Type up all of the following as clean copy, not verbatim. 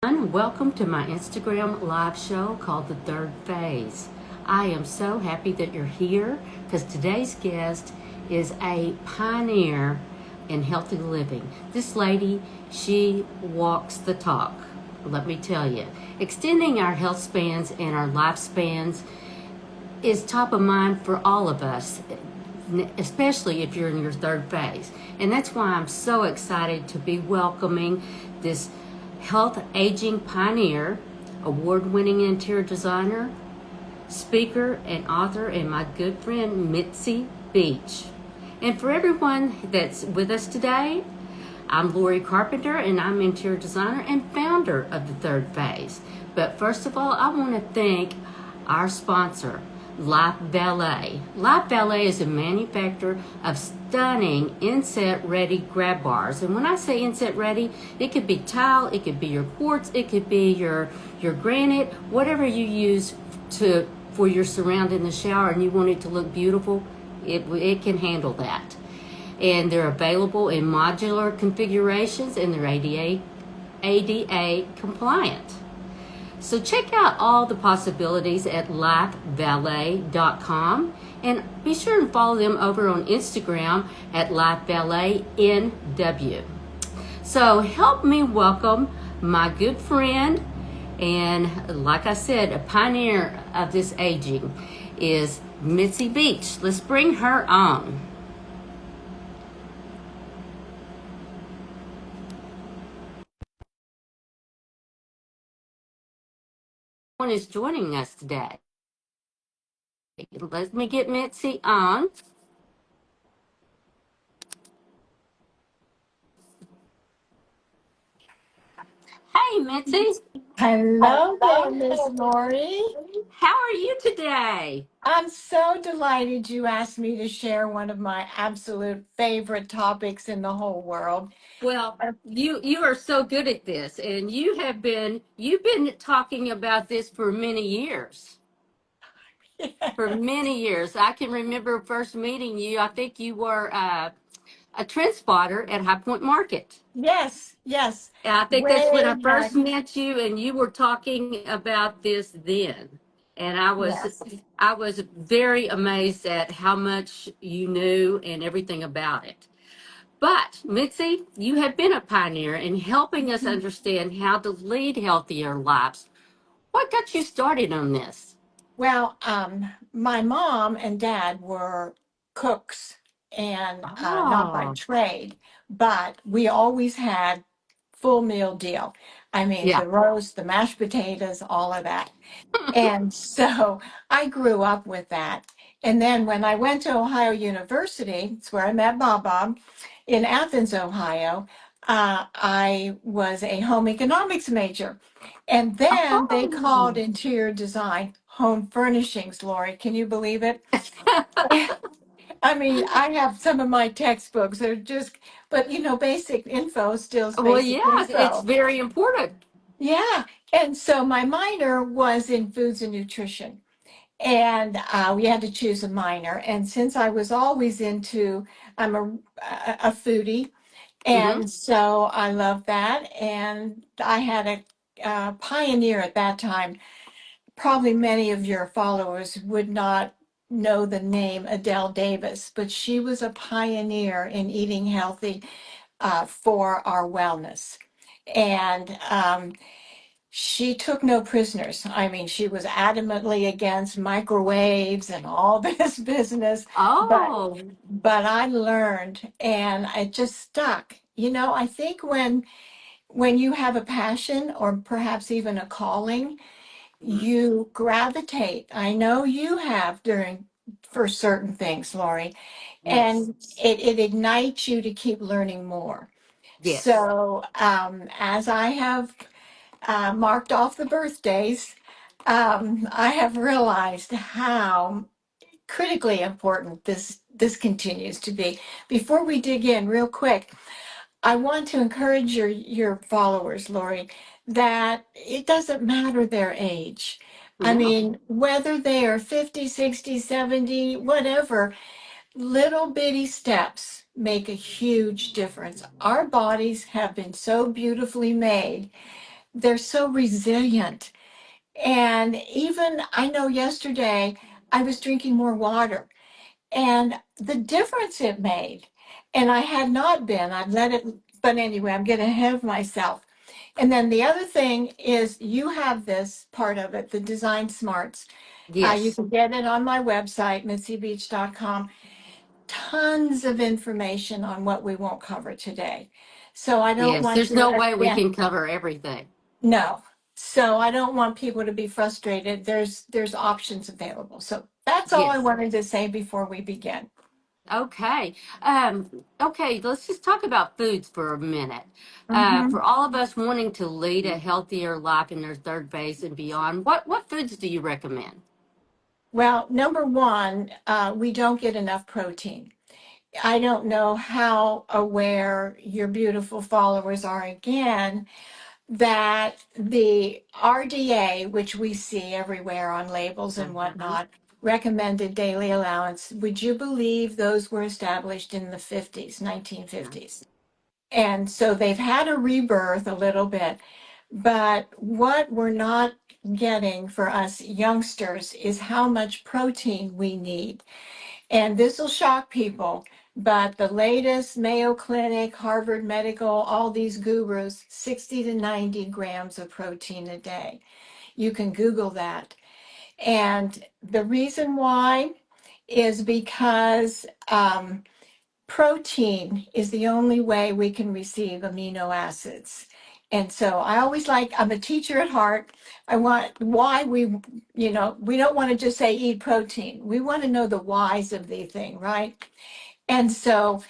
Welcome to my Instagram live show called The Third Phase. I am so happy that you're here because today's guest is a pioneer in healthy living. This lady, she walks the talk, let me tell you. Extending our health spans and our lifespans is top of mind for all of us, especially if you're in your third phase. And that's why I'm so excited to be welcoming this health aging pioneer, award-winning interior designer, speaker, and author, and my good friend Mitzi Beach. And for everyone that's with us today, I'm Lori Carpenter, and I'm interior designer and founder of the Third Phase. But first of all, I want to thank our sponsor, Life Valet. Life Valet is a manufacturer of stunning inset ready grab bars. And when I say inset ready, it could be tile, it could be your quartz, it could be your granite, whatever you use for your surround in the shower and you want it to look beautiful, it can handle that. And they're available in modular configurations and they're ADA compliant. So check out all the possibilities at lifevalet.com and be sure and follow them over on Instagram at lifevaletnw. So help me welcome my good friend and, like I said, a pioneer of this aging is Mitzi Beach. Let's bring her on. Is joining us today. Let me get Mitzi on. Hey, Mitzi. Hello there, Miss Lori. How are you today? I'm so delighted you asked me to share one of my absolute favorite topics in the whole world. Well, you are so good at this, and you've been talking about this for many years. For many years, I can remember first meeting you. I think you were a trend spotter at High Point Market. Yes, yes, And I think that's when way I back. first met you, and you were talking about this then. And Yes. I was very amazed at how much you knew and everything about it. But Mitzi, you have been a pioneer in helping us understand how to lead healthier lives. What got you started on this? Well, my mom and dad were cooks and not by Oh, trade, but we always had full meal deal. I mean, yeah. the roast, the mashed potatoes, all of that. And so I grew up with that. And then when I went to Ohio University, it's where I met Bob in Athens, Ohio. I was a home economics major. And then they called Oh. interior design home furnishings, Lori. Can you believe it? I mean, I have some of my textbooks. They're just, but basic info still is Well, basic yes, it's info. very important. Yeah. And so my minor was in foods and nutrition. And we had to choose a minor. And since I was always into, I'm a foodie, Mm-hmm. and so I love that. And I had a pioneer at that time. Probably many of your followers would not know the name Adele Davis, but she was a pioneer in eating healthy for our wellness. And she took no prisoners. I mean, she was adamantly against microwaves and all this business, but Oh, but I learned and it just stuck. I think when you have a passion or perhaps even a calling, mhm. you gravitate. I know you have during for certain things, Lori, Yes, and it ignites you to keep learning more. yes. So as I have marked off the birthdays, I have realized how critically important this continues to be. Before we dig in, real quick, I want to encourage your followers, Lori, that it doesn't matter their age. I No. mean, whether they are 50, 60, 70, whatever, little bitty steps make a huge difference. Our bodies have been so beautifully made they're so resilient. And even I know yesterday I was drinking more water and the difference it made. And I had not been, I'd let it, but anyway, I'm getting ahead of myself. And then the other thing is you have this part of it, the design smarts. You Yes. can get it on my website, mitzibeach.com. Tons of information on what we won't cover today. So I don't Yes. want There's you to, no way we again, can cover everything. no. So I don't want people to be frustrated. There's options available. So that's all I Yes. wanted to say before we begin. Okay. Okay, let's just talk about foods for a minute. Mhm. For all of us wanting to lead a healthier life in their third phase and beyond, what foods do you recommend? Well, number one, we don't get enough protein. I don't know how aware your beautiful followers are again that the RDA, which we see everywhere on labels and Mhm. whatnot, recommended daily allowance, would you believe those were established in the 50s, Yeah. 1950s? And so they've had a rebirth a little bit. But what we're not getting for us youngsters is how much protein we need. And this will shock people, but the latest Mayo Clinic, Harvard Medical, all these gurus, 60 to 90 grams of protein a day. You can Google that. And the reason why is because protein is the only way we can receive amino acids. And so I always like, I'm a teacher at heart. I want why we don't want to just say eat protein. We want to know the whys of the thing, right? And so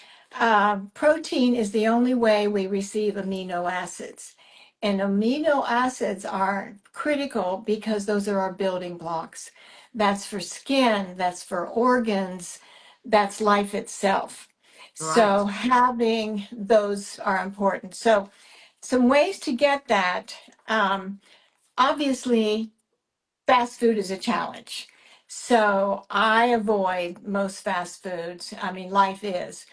protein is the only way we receive amino acids. And amino acids are critical because those are our building blocks. That's for skin, that's for organs, that's life itself. Right. So having those are important. So some ways to get that. Obviously, fast food is a challenge. So I avoid most fast foods. I mean, life is.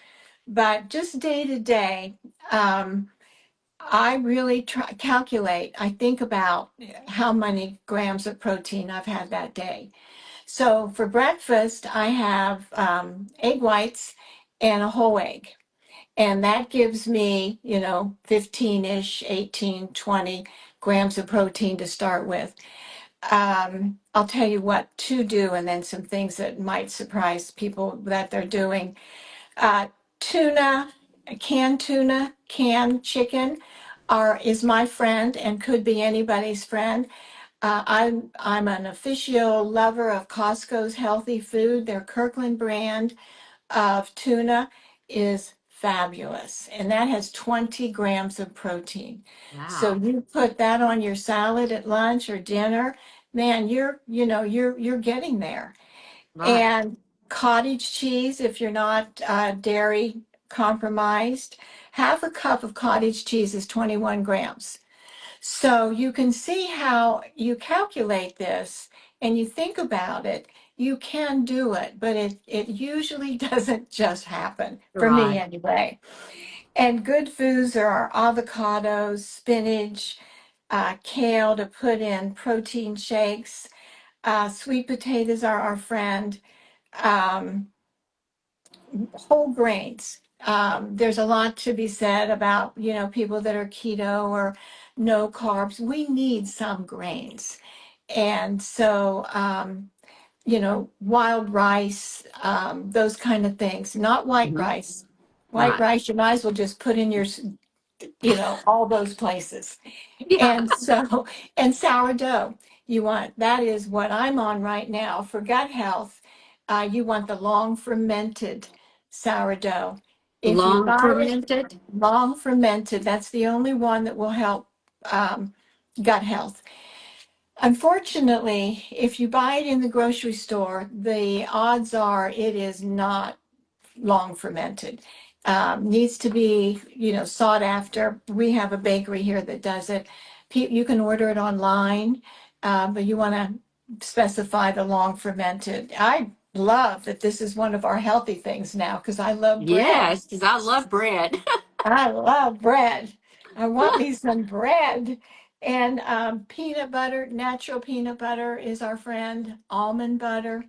But just day to day, I really calculate. I think about how many grams of protein I've had that day. So for breakfast, I have egg whites and a whole egg. And that gives me, 15-ish, 18, 20 grams of protein to start with. I'll tell you what to do and then some things that might surprise people that they're doing. Uh, Tuna, canned chicken is my friend and could be anybody's friend. I'm an official lover of Costco's healthy food. Their Kirkland brand of tuna is fabulous, and that has 20 grams of protein. So Wow. you put that on your salad at lunch or dinner, man, you're getting there. Right. And cottage cheese, if you're not dairy compromised, half a cup of cottage cheese is 21 grams. So you can see how you calculate this and you think about it. You can do it, but it usually doesn't just happen, for me Right. anyway. And good foods are avocados, spinach, kale to put in protein shakes. Sweet potatoes are our friend. Um, Whole grains. There's a lot to be said about, people that are keto or no carbs. We need some grains. And so, wild rice, those kind of things, not white Mhm. rice. White Right. rice, you might as well just put in your, all those places. Yeah. And so, and sourdough, that is what I'm on right now for gut health. You want the long fermented sourdough. If you Long buy it fermented. long fermented, that's the only one that will help um, gut health. Unfortunately, if you buy it in the grocery store, the odds are it is not long fermented. Needs to be, sought after. We have a bakery here that does it. You can order it online, but you want to specify the long fermented. I love that this is one of our healthy things now because I love bread. Yes, because I love bread. I love bread. I want me some bread. And peanut butter, natural peanut butter is our friend, almond butter.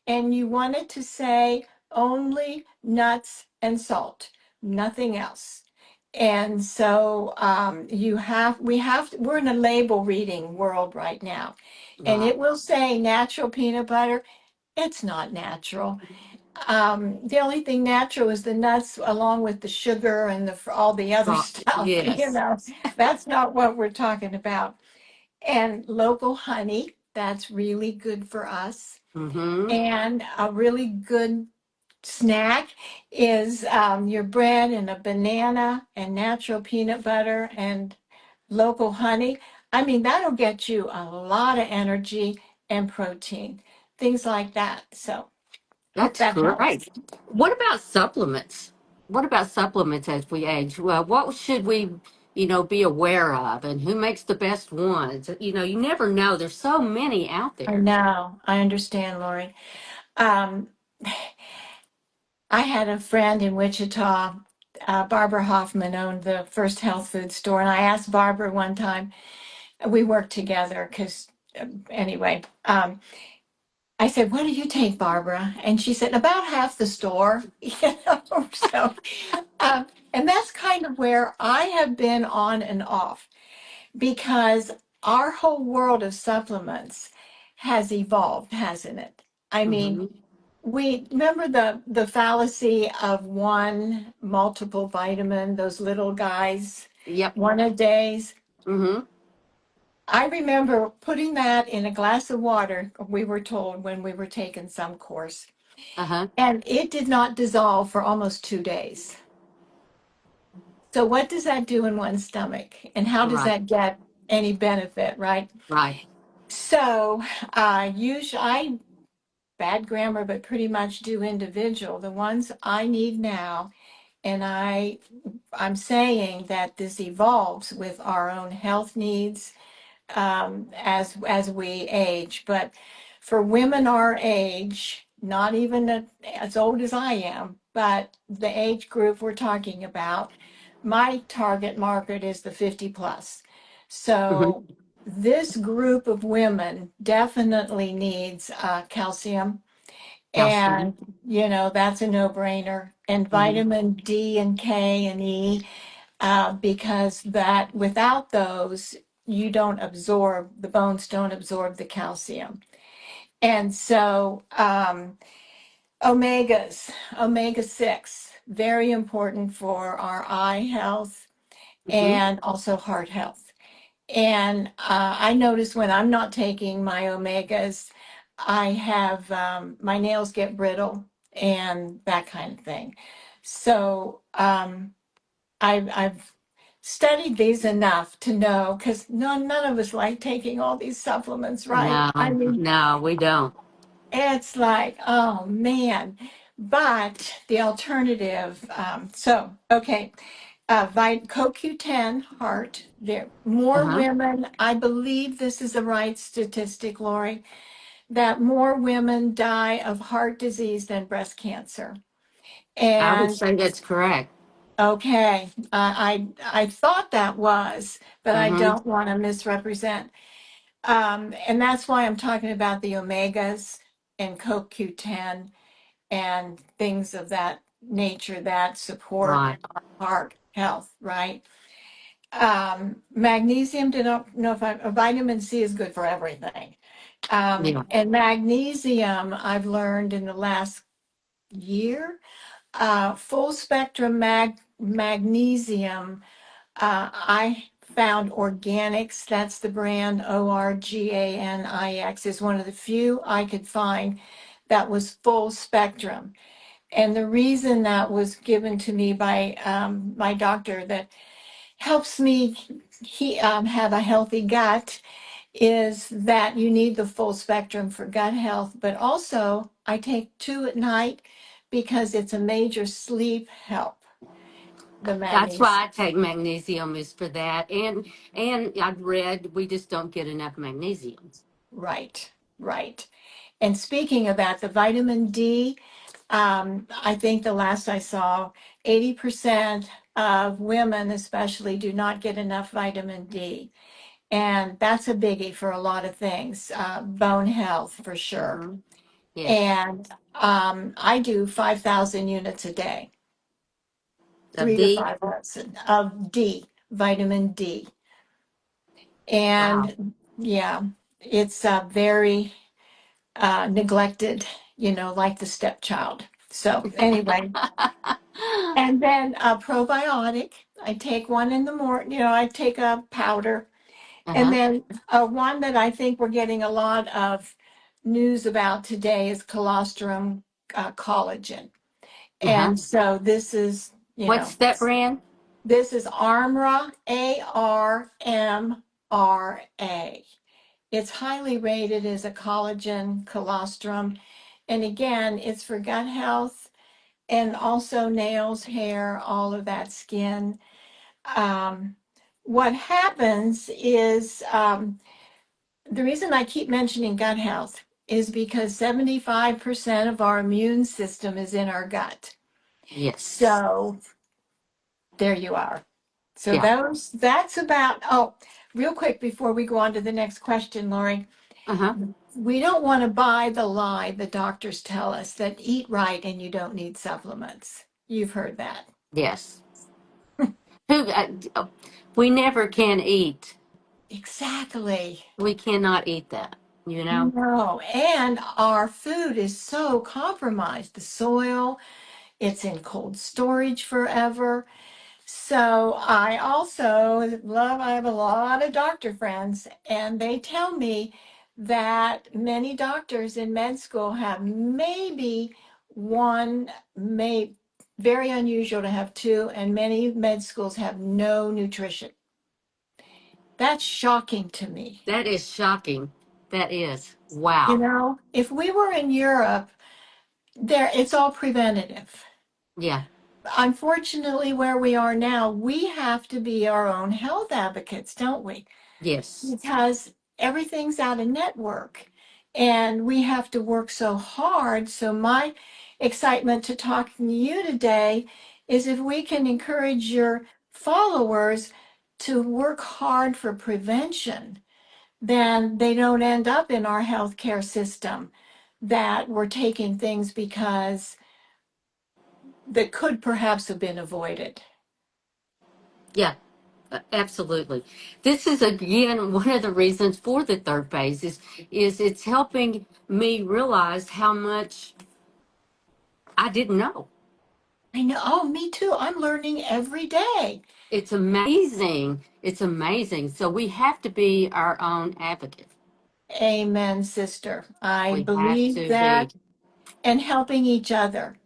And you want it to say only nuts and salt, nothing else. And so we're in a label reading world right now. And Right. it will say natural peanut butter. It's not natural. The only thing natural is the nuts along with the sugar and all the other Right. stuff, Yes. that's not what we're talking about. And local honey, that's really good for us. Mm-hmm. And a really good snack is your bread and a banana and natural peanut butter and local honey. I mean, that'll get you a lot of energy and protein, things like that. So, hope That's that helps. great. What about supplements? What about supplements as we age? Well, what should we, be aware of, and who makes the best ones? You never know. There's so many out I there. know. I understand, Lori. Um, I had a friend in Wichita. Barbara Hoffman owned the first health food store, and I asked Barbara one time. We worked together because, anyway, I said, "What do you take, Barbara?" And she said, "About half the store." So, and that's kind of where I have been on and off because our whole world of supplements has evolved, hasn't it? I mean, Mm-hmm. we remember the fallacy of one multiple vitamin, those little guys, Yep. one a days. Mm-hmm. I remember putting that in a glass of water, we were told when we were taking some course, Uh-huh. and it did not dissolve for almost 2 days. So, what does that do in one's stomach? And how does Right. that get any benefit, right? Right. So, usually, bad grammar, but pretty much do individual. The ones I need now, and I'm saying that this evolves with our own health needs as we age. But for women our age, not even as old as I am, but the age group we're talking about, my target market is the 50 plus. So Mm-hmm. this group of women definitely needs calcium. Calcium. And, that's a no brainer. And Mm-hmm. vitamin D and K and E because that without those, you don't absorb, the bones don't absorb the calcium. And so omega 6, very important for our eye health Mm-hmm. and also heart health. And I notice when I'm not taking my omegas, I have my nails get brittle and that kind of thing. So I've studied these enough to know because none of us like taking all these supplements, right? No, I mean, no, we don't. it's like, oh man. But the alternative, okay, CoQ10 heart, there more Uh-huh. women, I believe this is the right statistic, Lori, that more women die of heart disease than breast cancer. I would And say that's correct. okay, I thought that was, but I Mm-hmm. don't want to misrepresent. And that's why I'm talking about the omegas and CoQ10 and things of that nature that support Right. our heart health, right? Magnesium, don't know if vitamin C is good for everything. Yeah. And magnesium, I've learned in the last year, full spectrum magnesium. I found Organics, that's the brand Organiix, is one of the few I could find that was full spectrum. And the reason that was given to me by my doctor that helps me have a healthy gut is that you need the full spectrum for gut health, but also I take two at night because it's a major sleep help, the That's magnesium. why I take magnesium is for that. And I've read we just don't get enough magnesium. Right, right. And speaking of that, the vitamin D, I think the last I saw, 80% of women especially do not get enough vitamin D. And that's a biggie for a lot of things, bone health for sure. Hmm. Yes. And I do 5,000 units a day, Of 3 to D. 5,000 of D, vitamin D. Wow. And yeah, it's very neglected, like the stepchild. So anyway, and then a probiotic. I take one in the morning, I take a powder. And Uh-huh. then one that I think we're getting a lot of news about today is colostrum collagen. Uh-huh. And so this is, What's that brand? this is Armra, ARMRA. It's highly rated as a collagen colostrum. And again, it's for gut health and also nails, hair, all of that skin. Um, what happens is the reason I keep mentioning gut health is because 75% of our immune system is in our gut. Yes. So there you are. So Yeah. that's about, oh, real quick before we go on to the next question, Lori, Uh-huh. we don't want to buy the lie the doctors tell us that eat right and you don't need supplements. You've heard that. Yes. Who we never can eat. Exactly. We cannot eat that, you know? No. And our food is so compromised. The soil, it's in cold storage forever. So I have a lot of doctor friends, and they tell me that many doctors in med school have maybe one, very unusual to have two, and many med schools have no nutrition. That's shocking to me. That is shocking. That is. Wow. If we were in Europe, there it's all preventative. Yeah. Unfortunately, where we are now, we have to be our own health advocates, don't we? Yes. Because everything's out of network and we have to work so hard. So, my excitement to talking to you today is if we can encourage your followers to work hard for prevention, then they don't end up in our healthcare system that we're taking things because that could perhaps have been avoided. Yeah. Absolutely. This is again one of the reasons for the third phase is it's helping me realize how much I didn't know. I know. Oh, me too. I'm learning every day. It's amazing. It's amazing. So we have to be our own advocate. Amen, sister. I We have believe to be. that, and helping each other.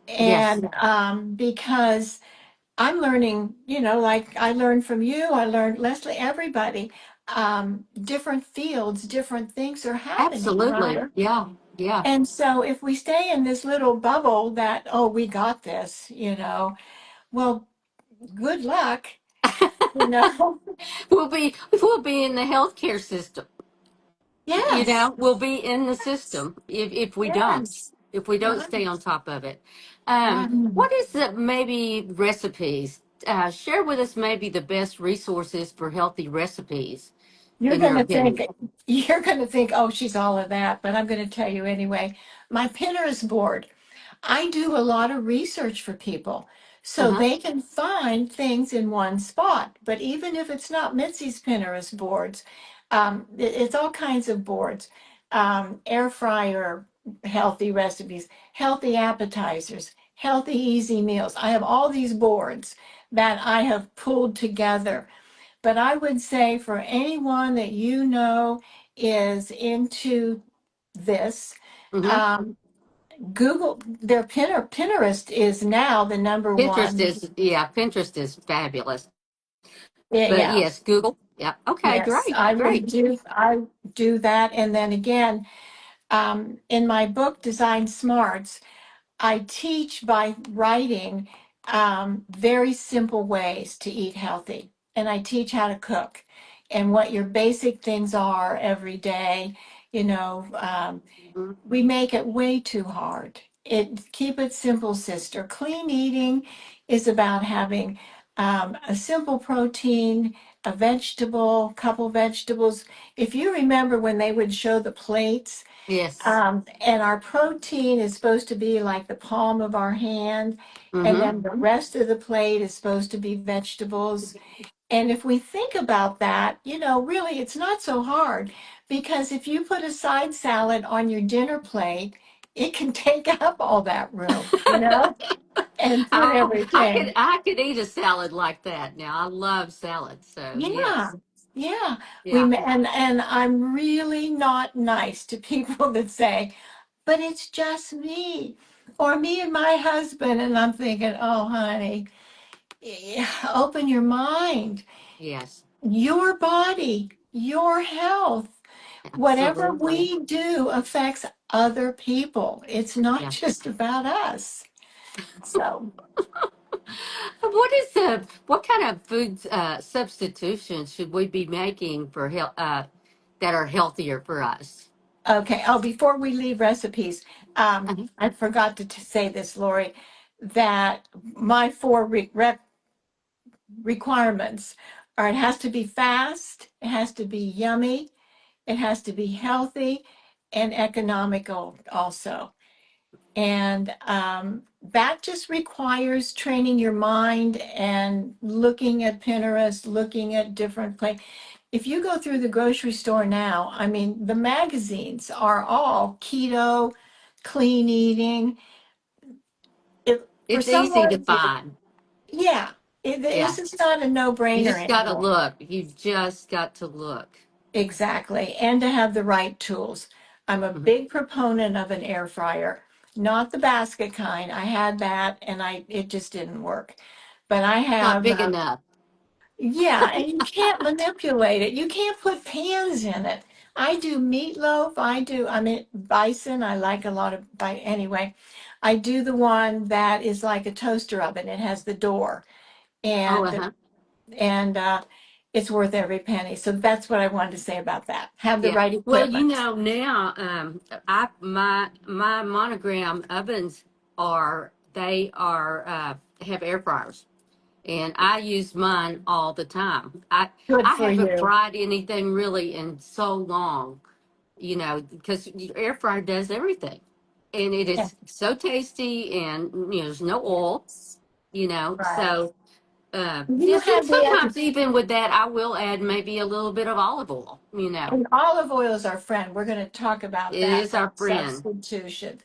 Yes. And because I'm learning, like I learned from you, I learned Leslie, everybody, different fields, different things are happening, right? Absolutely. Yeah. Yeah. And so if we stay in this little bubble that, oh, we got this, well, good luck, you know. We'll be in the healthcare system. Yes, We'll be in the system if we don't yes, stay right, on top of it. right. What is the maybe recipes? Share with us maybe the best resources for healthy recipes, You're in your gonna opinion. think you're gonna think, oh, she's all of that, but I'm gonna tell you anyway. My Pinterest board, I do a lot of research for people Uh so huh. they can find things in one spot. But even if it's not Mitzi's Pinterest boards, it's all kinds of boards. Air fryer, healthy recipes, healthy appetizers, healthy easy meals. I have all these boards that I have pulled together, but I would say for anyone that is into this, Mm-hmm. um, Google their Pinterest is now the number Pinterest one. is yeah. Pinterest is fabulous. Yeah, But yeah, yes, Google. Yeah. Okay. yes. Great. Great. I do that, and then again, in my book Design Smarts, I teach by writing very simple ways to eat healthy. And I teach how to cook and what your basic things are every day. Mm-hmm. We make it way too hard. Keep it simple, sister. Clean eating is about having a simple protein, a vegetable, couple vegetables. If you remember when they would show the plates, Yes. and our protein is supposed to be like the palm of our hand, and Mm-hmm. then the rest of the plate is supposed to be vegetables. And if we think about that, really it's not so hard because if you put a side salad on your dinner plate, it can take up all that room, and put everything. I could eat a salad like that. Now I love salad, so Yeah, yes, yeah. yeah, And I'm really not nice to people that say, but it's just me, or me and my husband. And I'm thinking, oh, honey, open your mind, yes, your body, your health. Whatever absolutely, we do affects other people. It's not yeah. just about us. So, What kind of food substitutions should we be making for health that are healthier for us? okay. Oh, before we leave recipes, Uh-huh. I forgot to say this, Lori, that my four requirements are it has to be fast, it has to be yummy, it has to be healthy, and economical also. And that just requires training your mind and looking at Pinterest, looking at different places. If you go through the grocery store now, I mean, the magazines are all keto, clean eating. If for It's easy to someone, find. yeah, Yeah, this is not a you no-brainer just got to anymore. look. You just got to look. Exactly, and to have the right tools. I'm a Mhm. big proponent of an air fryer, not the basket kind. I had that and it just didn't work. But I Not have, big enough. yeah, and you can't manipulate it. You can't put pans in it. I do meatloaf. I mean, bison. I like a lot of, anyway, I do the one that is like a toaster oven. It has the door Oh, and uh-huh. it's worth every penny. So that's what I wanted to say about that. Have the Yeah. right Well, equipment. now, I my monogram ovens have air fryers, and I use mine all the time. Good I for haven't you. fried anything really in so long, because your air fryer does everything, and it Yeah, is so tasty, and there's no oil, right. so. You Just and have the sometimes even with that, I will add maybe a little bit of olive oil. and olive oil is our friend. We're going to talk about It that is our friend. substitution.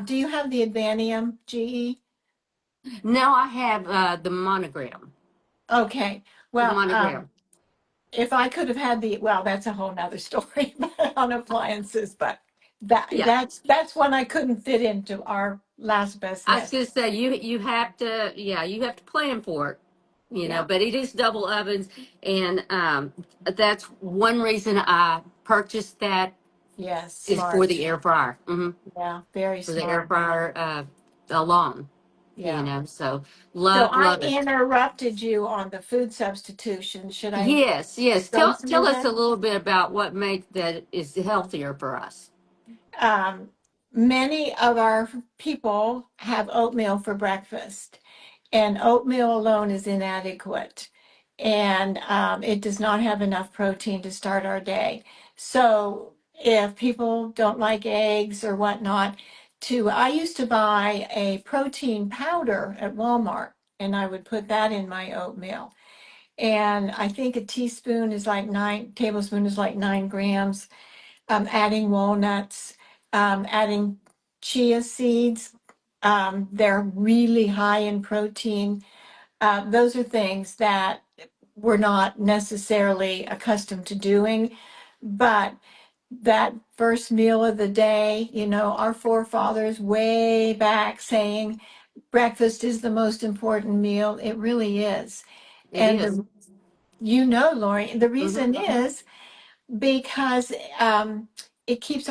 Do you have the Advanium GE? No, I have the monogram. Okay. The Well, monogram. if I could have had well, that's a whole nother story on appliances, but Yeah, that's one I couldn't fit into our last best I was list. gonna say you have to, yeah, you have to plan for it. Yeah. But it is double ovens, and that's one reason I purchased that Yes. is for Smart. the air fryer. Yeah. Very For the air smart. fryer alone. Yeah. So So I love it. interrupted you on the food substitution. Should I Yes, yes. go Tell through us a them? little bit about what makes that is healthier for us. Um, Many of our people have oatmeal for breakfast, and oatmeal alone is inadequate. And it does not have enough protein to start our day. So if people don't like eggs or whatnot, I used to buy a protein powder at Walmart, and I would put that in my oatmeal. And I think a tablespoon is like 9 grams. Adding walnuts, adding chia seeds. They're really high in protein. Those are things that we're not necessarily accustomed to doing, but that first meal of the day, our forefathers way back saying breakfast is the most important meal. It really is. It And is. Lori, the Mm-hmm. reason is because it keeps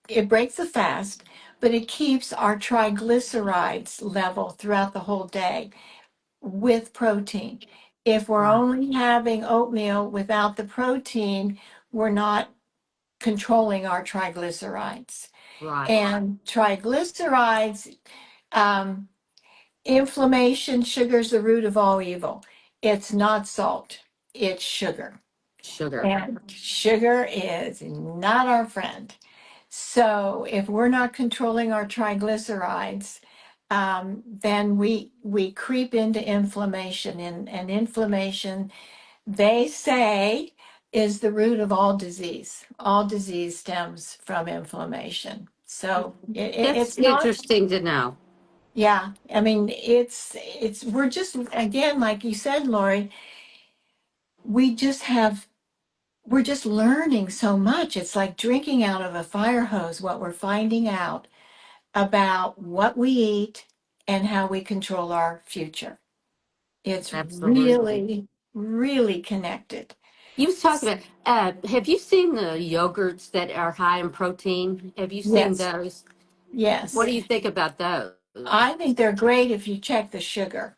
it breaks the fast, but it keeps our triglycerides level throughout the whole day with protein. If we're Right, only having oatmeal without the protein, we're not controlling our triglycerides. right, And triglycerides, um, inflammation, sugar's the root of all evil. It's not salt. it's sugar. Sugar. And sugar is not our friend. So if we're not controlling our triglycerides, then we creep into inflammation, and inflammation, they say, is the root of all disease. All disease stems from inflammation. So That's it's not, interesting to know. yeah. I mean, we're just, again, like you said, Lori, we just have we're just learning so much. It's like drinking out of a fire hose, what we're finding out about what we eat and how we control our future. It's Absolutely. really, really connected. You was talking about, have you seen the yogurts that are high in protein? Have you seen Yes, those? What yes. do you think about those? I think they're great if you check the sugar,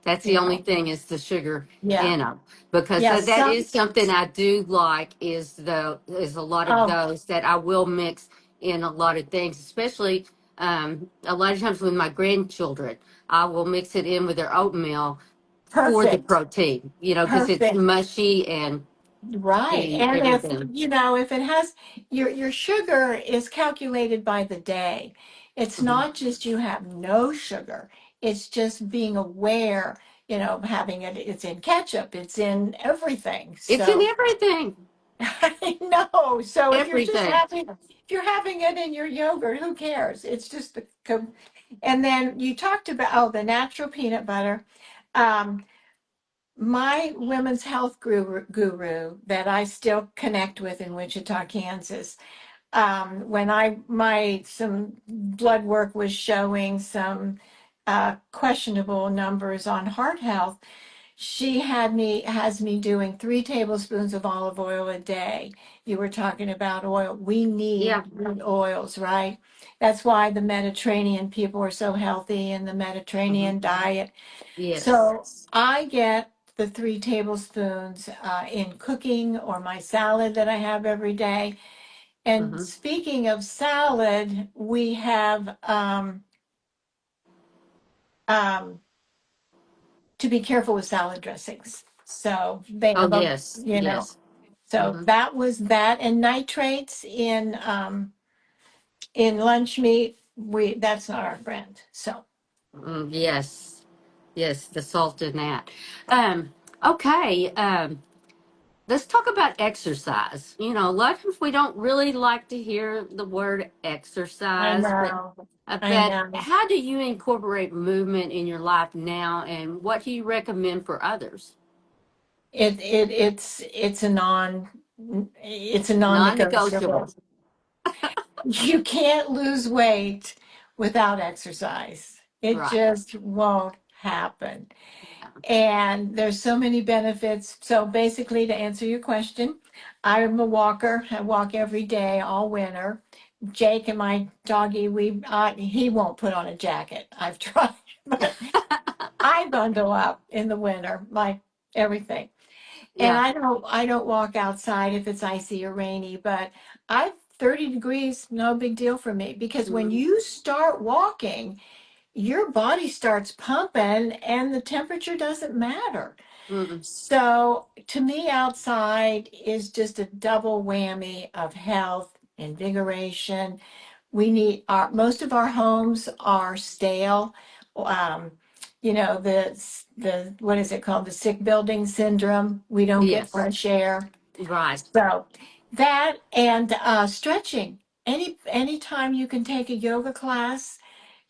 That's you the only know. thing is the sugar Yeah. in them, because Yeah. that is something I do like is a lot of Oh, those that I will mix in a lot of things, especially a lot of times with my grandchildren. I will mix it in with their oatmeal for the perfect. protein, because it's Perfect. mushy and Right. the And if, everything. if it has your sugar is calculated by the day. It's Mhm. not just you have no sugar. It's just being aware, having it's in ketchup, it's in everything. It's in So everything, I know. So everything. if you're having it in your yogurt, who cares? It's just and then you talked about, oh, the natural peanut butter. Um, my women's health guru that I still connect with in Wichita, Kansas, when my some blood work was showing some questionable numbers on heart health, she has me doing 3 tablespoons of olive oil a day. You were talking about oil. We Yeah. need good oils, right? That's why the Mediterranean people are so healthy in the Hmm. Mediterranean diet. Yes. So I get the 3 tablespoons in cooking or my salad that I have every day. And Hmm. speaking of salad, we have um, to be careful with salad dressings. So they Oh have yes, yes. so Hmm. that was that. And nitrates in lunch meat, that's not our friend. So Yes, yes. The salt in that. Um, okay. Let's talk about exercise. A lot of times we don't really like to hear the word I exercise, but know, I but know. how do you incorporate movement in your life now, and what do you recommend for others? It's a non-negotiable. Non-negotiable. You can't lose weight without exercise. It Right. just won't happen. And there's so many benefits. So basically, to answer your question, I'm a walker. I walk every day all winter. Jake and my doggy, he won't put on a jacket. I've tried, but I bundle up in the winter, like everything. And Yeah. I don't walk outside if it's icy or rainy, but I 30 degrees, no big deal for me, because when Mm-hmm. you start walking, your body starts pumping and the temperature doesn't matter. Mm-hmm. So to me, outside is just a double whammy of health, invigoration. Most of our homes are stale. Um, what is it called? The sick building syndrome. We don't get Yes. fresh air. Right. So that and stretching. Anytime you can take a yoga class,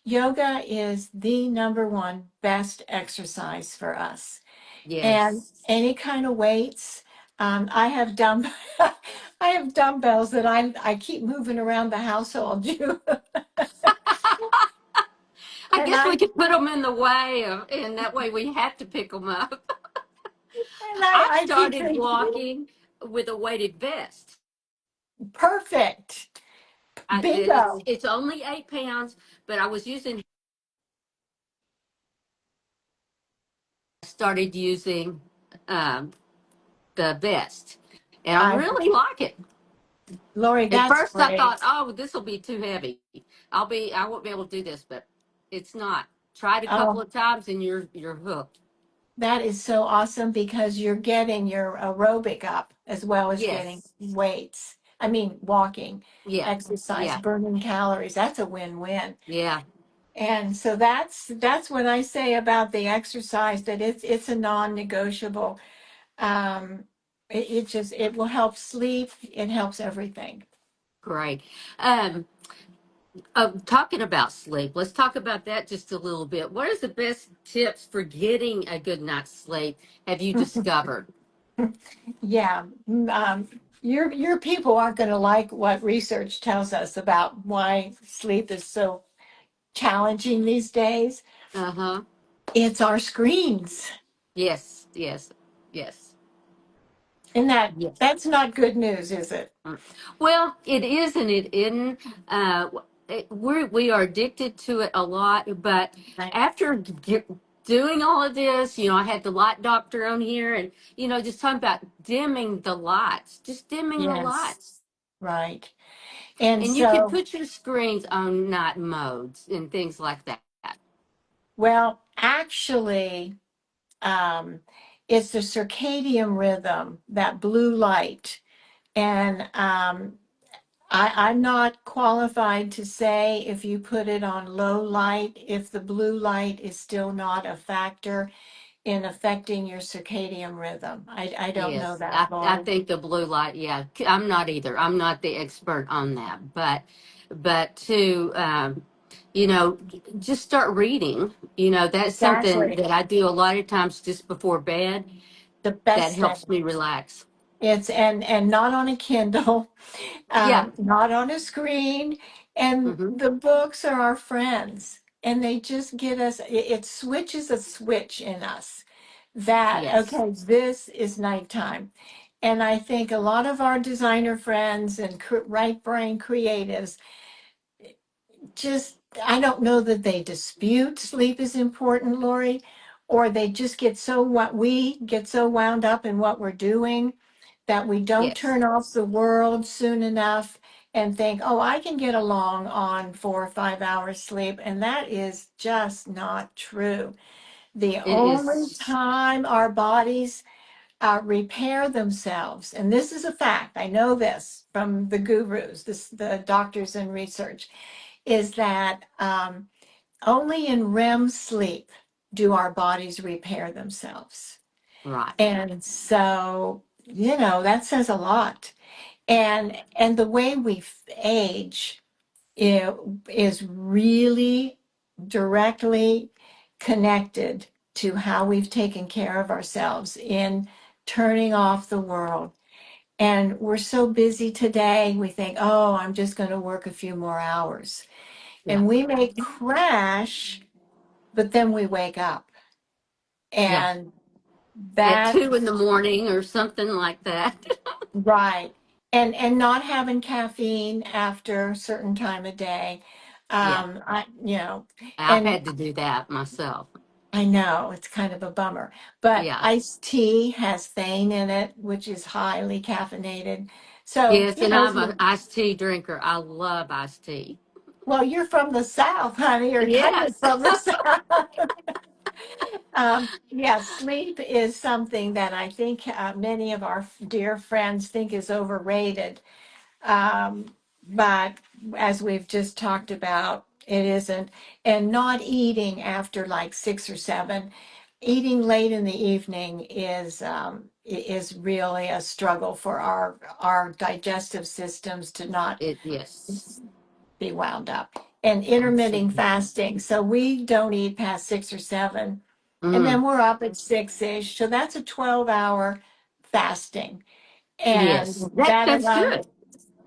yoga is the number one best exercise for us. And Yes. any kind of weights. I have dumb I have dumbbells that I keep moving around the household. I and guess we I could put them in the way of, and that way we have to pick them up. and I've I keep started thinking, walking with a weighted vest. perfect, It's bingo. it's only 8 pounds, but started using um, the vest, and I I really like it. Lori, At that's first, I thought, great. "Oh, this will be too heavy. I won't be able to do this," but it's not. Try it a couple Oh, of times, and you're hooked. That is so awesome because you're getting your aerobic up as well as getting Yes. weights. I mean, walking, Yeah. exercise, Yeah. burning calories. That's a win-win. Yeah. And so that's what I say about the exercise, that it's a non-negotiable. Um, it just it will help sleep. It helps everything. Great. Um, talking about sleep, let's talk about that just a little bit. What is the best tips for getting a good night's sleep have you discovered? Yeah, your people aren't going to like what research tells us about why sleep is so challenging these days. Uh-huh. It's our screens, Yes, yes, yes, and yes. that's not good news, is it? Mm. Well, it is and it isn't. We are addicted to it a lot, but Right. after doing all of this, I had the light doctor on here, and just talking about dimming the lights, just dimming the Yes, lights, right. And and you can so, put your screens on night modes and things like that. well, actually, um, it's the circadian rhythm, that blue light. And I'm not qualified to say if you put it on low light, if the blue light is still not a factor in affecting your circadian rhythm. I don't know Yes, that, I Lori. think the blue light. Yeah, I'm not either. I'm not the expert on that, but to you know, just start reading. That's something Exactly. that I do a lot of times just before bed. The That best helps thing. me relax. It's and not on a Kindle, Yeah. not on a screen. And Hmm. the books are our friends, and they just get us. It switches a switch in us that Yes. okay, this is nighttime. And I think a lot of our designer friends and right brain creatives just, I don't know that they dispute sleep is important, Lori, or they just get so what we get so wound up in what we're doing that we don't Yes. turn off the world soon enough and think, oh, I can get along on 4 or 5 hours sleep. And that is just not true. The It only is. time our bodies repair themselves, and this is a fact, I know this from the gurus, the doctors and research, is that only in REM sleep do our bodies repair themselves. Right. And so, that says a lot. And the way we age is really directly connected to how we've taken care of ourselves in turning off the world. And we're so busy today, we think, oh, I'm just going to work a few more hours. Yeah. And we may crash, but then we wake up. Yeah. And At that, 2 in the morning or something like that. right. And not having caffeine after a certain time of day. Yeah. I've And had to do that myself. I know it's kind of a bummer, but Yeah. iced tea has theine in it, which is highly caffeinated. So, Yes, and I'm an iced tea drinker. I love iced tea. well, you're from the South, honey, or kind of Yes. from the South. Yeah, sleep is something that I think many of our dear friends think is overrated. But as we've just talked about, it isn't. And not eating after like 6 or 7, eating late in the evening is really a struggle for our digestive systems to not Yes. be wound up. And intermittent Absolutely. fasting. So we don't eat past 6 or 7, and Mm. then we're up at 6-ish. So that's a 12-hour fasting. Yes. And That that that's allows, good.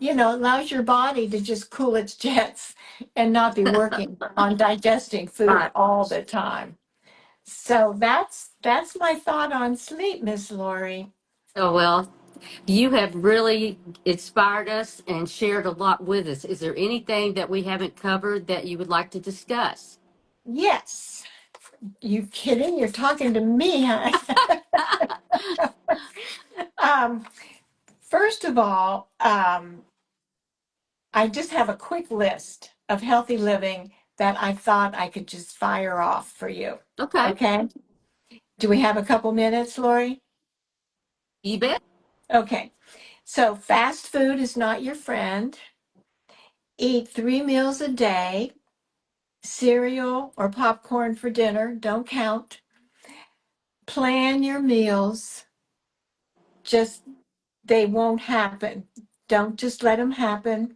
allows your body to just cool its jets and not be working on digesting food Right. all the time. So that's my thought on sleep, Miss Lori. Oh well, you have really inspired us and shared a lot with us. Is there anything that we haven't covered that you would like to discuss? Yes. You kidding? You're talking to me, huh? um, First of all, I just have a quick list of healthy living that I thought I could just fire off for you. Okay. Okay. Do we have a couple minutes, Lori? You bet. Okay. So fast food is not your friend. Eat 3 meals a day. Cereal or popcorn for dinner don't count. Plan your meals. Just they won't happen. Don't just let them happen.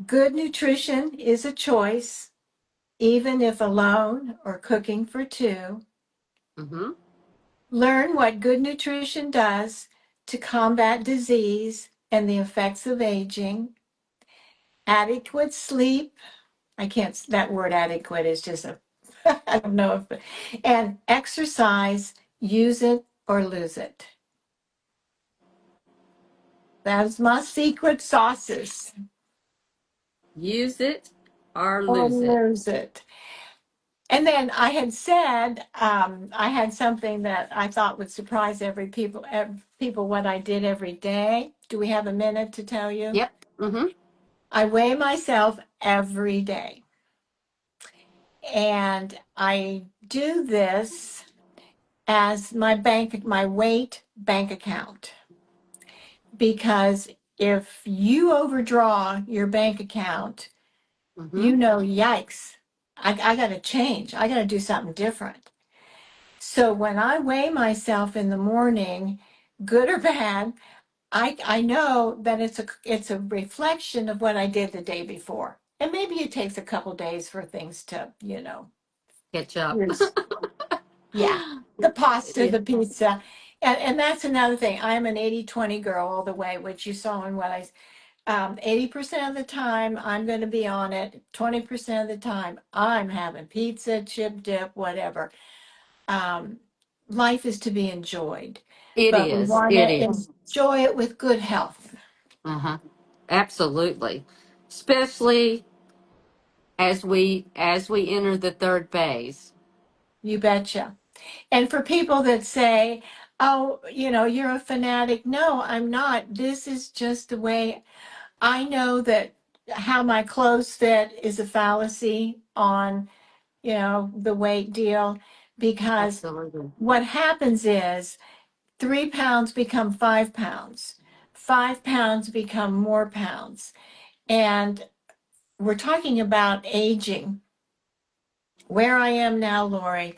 Good nutrition is a choice, even if alone or cooking for two. Mm-hmm. Learn what good nutrition does to combat disease and the effects of aging. Adequate sleep. I can't, that word adequate is just a, I don't know if, and exercise, use it or lose it. That's my secret sauces. Use it or Or lose it. lose it. And then I had said, I had something that I thought would surprise people what I did every day. Do we have a minute to tell you? Yep. Mm-hmm. I weigh myself every day. And I do this as my weight bank account. Because if you overdraw your bank account, Mm-hmm. yikes, I got to change. I got to do something different. So when I weigh myself in the morning, good or bad, I know that it's a reflection of what I did the day before. And maybe it takes a couple days for things to, Catch up. yes, yeah, the pasta, Yeah, the pizza. And that's another thing. I'm an 80-20 girl all the way, which you saw in 80% of the time I'm going to be on it. 20% of the time I'm having pizza, chip dip, whatever. Um, Life is to be enjoyed, it but we is. want It to is. enjoy it with good health. Uh-huh. Absolutely. Especially as we enter the third phase. You betcha. And for people that say, oh, you're a fanatic. No, I'm not. This is just the way I know that how my clothes fit is a fallacy on, the weight deal, because Absolutely. what happens is 3 pounds become 5 pounds. 5 pounds become more pounds. And we're talking about aging. Where I am now, Lori,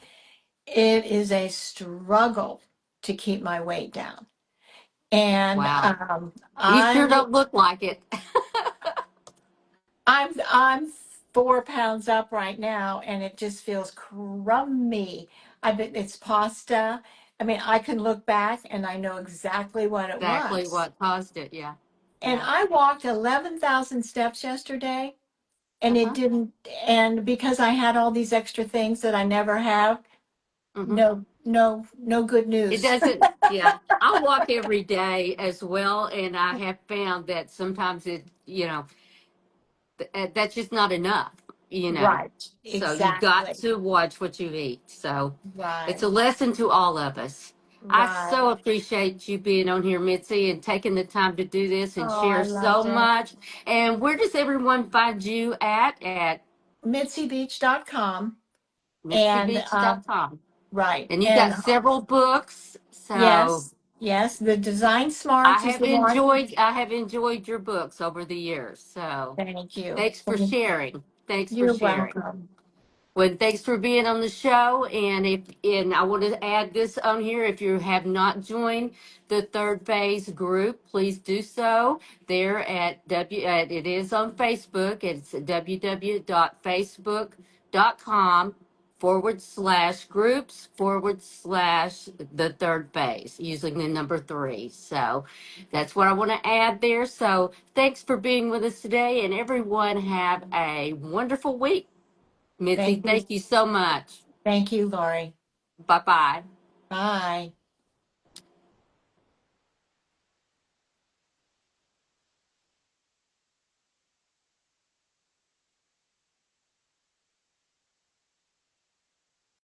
it is a struggle to keep my weight down. And Wow. You sure don't look like it. I'm 4 pounds up right now, and it just feels crummy. It's pasta. I mean, I can look back and I know exactly what it Exactly was. what caused it. Yeah. And Yeah. I walked 11,000 steps yesterday, and it Uh-huh. didn't. And because I had all these extra things that I never have, Mm-hmm. no, no, no good It news. doesn't, yeah. I walk every day as well, and I have found that sometimes that's just not enough. Right, So you got exactly. to watch what you eat. So it's a Right, lesson to all of us. I so right. appreciate you being on here, Mitzi, and taking the time to do this and Oh, share I so loved it. much. And where does everyone find you at MitziBeach.com. And mitzibeach.com? right. And you've got And several books. So yes, yes, the Design I Smarts is have the one. enjoyed your books over the years. So Thank you. thanks for sharing. Thanks for You're sharing. welcome. Well, thanks for being on the show. And I want to add this on here. If you have not joined the third phase group, please do so. There it is on Facebook. It's www.facebook.com/groups/, the third phase using the number 3. So that's what I want to add there. So thanks for being with us today, and everyone have a wonderful week. Mitzi, Thank you. thank you so much. Thank you, Lori. Bye bye. Bye.